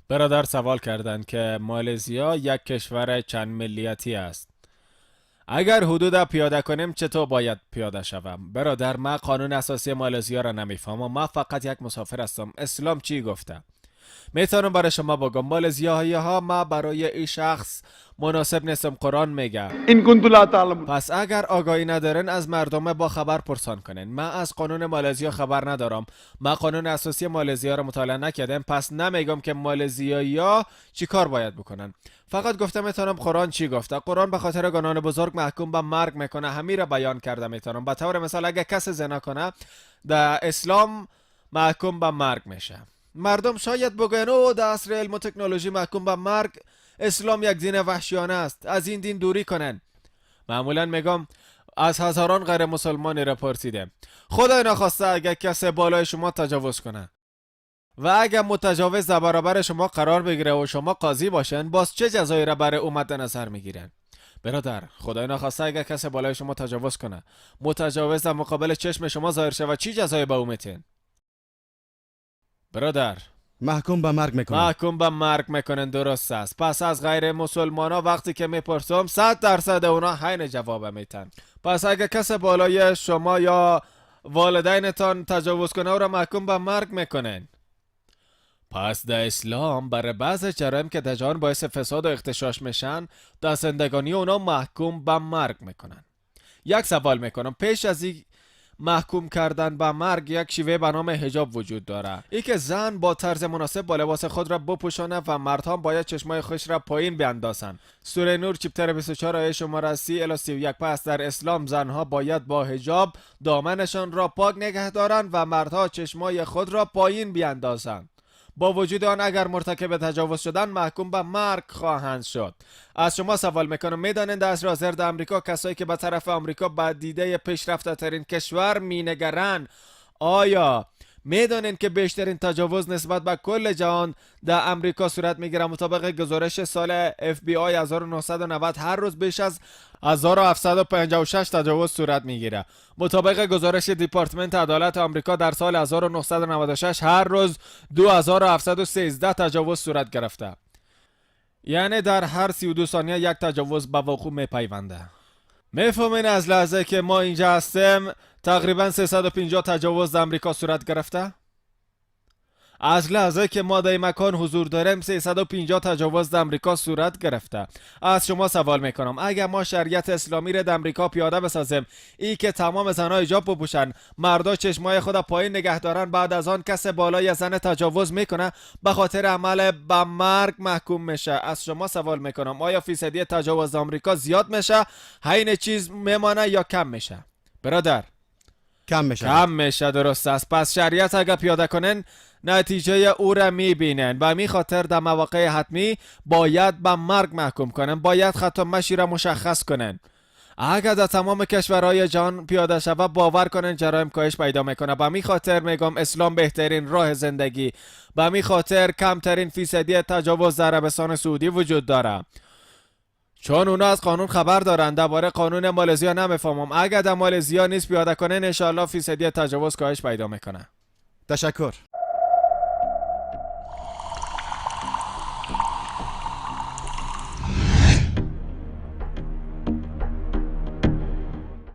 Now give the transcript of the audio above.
برادر سوال کردند که مالزیا یک کشور چند ملیتی است. اگر حدود پیاده کنیم چطور باید پیاده شوم؟ برادر، من قانون اساسی مالزیا را نمیفهمم. من فقط یک مسافر هستم. اسلام چی گفته؟ میتونم برای شما بگم مالزیایی ها ما برای این شخص مناسب نیستم. قرآن میگه إن كنت لا تعلمون. پس اگر آگاهی ندارن از مردم با خبر پرسان کنن. من از قانون مالزیا خبر ندارم. من قانون اساسی مالزیا را مطالعه نکردم، پس نمیگم که مالزیایی‌ها چی کار باید بکنن. فقط گفته میتونم قرآن چی گفته. قرآن به خاطر گناه بزرگ محکوم به مرگ میکنه. همین را بیان کرده میتونم. به طور مثال اگر کسی زنا کنه در اسلام محکوم به مرگ میشه. مردم شاید بگن او در عصر علم و تکنولوژی محکوم به مرگ. اسلام یک دین وحشیانه است، از این دین دوری کنن. معمولا میگم از هزاران غیر مسلمانی را پرسیدم. خدای نخواسته اگر کسی بالای شما تجاوز کنه و اگر متجاوز در برابر شما قرار بگیره و شما قاضی باشن، باز چه جزایی را برای او مد نظر میگیرن؟ برادر، خدای نخواسته اگر کسی بالای شما تجاوز کنه، متجاوز در مقابل چشم شما ظاهر شه و چی جزایی به او میتین؟ برادر، محکوم به مرگ میکنن. محکوم به مرگ میکنن. درست است. پس از غیر مسلمان ها وقتی که میپرسم 100% اونا حین جواب میتن. پس اگه کسی بالای شما یا والدینتان تجاوز کنه او را محکوم به مرگ میکنن. پس در اسلام برای بعض جرایم که در جهان باعث فساد و اغتشاش میشن، در زندگانی اونا محکوم به مرگ میکنن. یک سوال میکنم، پیش از این محکوم کردن به مرگ یک شیوه به نام حجاب وجود داره. ای که زن با طرز مناسب با لباس خود را بپوشانه و مردها باید چشمای خودش را پایین بیندازن. سوره نور چپتر 24 آیه شماره 30 الی 31. پس در اسلام زنها باید با حجاب دامنشان را پاک نگه دارند و مردها چشمای خود را پایین بیندازند. با وجود آن اگر مرتکب تجاوز شدن محکوم به مرگ خواهند شد. از شما سوال میکنم، میدانند در عصر حاضر در آمریکا کسایی که به طرف آمریکا به دیده پیشرفته ترین کشور مینگرند، آیا میدانند که بیشترین تجاوز نسبت به کل جهان در امریکا صورت میگیره؟ مطابق گزارش سال FBI 1990 هر روز بیش از 1756 تجاوز صورت میگیره. مطابق گزارش دیپارتمنت عدالت آمریکا در سال 1996 هر روز 2713 تجاوز صورت گرفته. یعنی در هر 32 ثانیه یک تجاوز به وقوع میپیونده. میفهمین از لحظه که ما اینجا هستیم تقریبا 350 تجاوز در امریکا صورت گرفته؟ از لحظه که ما در این مکان حضور داریم 350 تجاوز در امریکا صورت گرفته. از شما سوال میکنم، اگر ما شریعت اسلامی را در امریکا پیاده بسازیم، ای که تمام زنها حجاب بپوشن، مردا چشمای خود پایین نگه دارن، بعد از آن کس بالای زن تجاوز میکنه به خاطر عمل به مرگ محکوم میشه. از شما سوال میکنم، آیا فیصدی تجاوز در امریکا زیاد میشه، همین چیز میمانه یا کم میشه؟ برادر، کم میشه. کم میشه. درست است. پس شریعت اگر پیاده کنن نتیجه او را میبینن. و می خاطر در مواقع حتمی باید به مرگ محکوم کنن. باید خط مشی را مشخص کنن. اگر در تمام کشورهای جهان پیاده شود باور کنن جرایم کاهش پیدا میکنه. به می خاطر میگم اسلام بهترین راه زندگی. به می خاطر کمترین فیصدی تجاوز در عربستان سعودی وجود داره. چون اونا از قانون خبر دارن. درباره قانون مالزیا نمیفهمم. اگر در مالزیا نیست پیاده کنن انشاءالله فیصدی تجاوز کاهش پیدا میکنه. تشکر.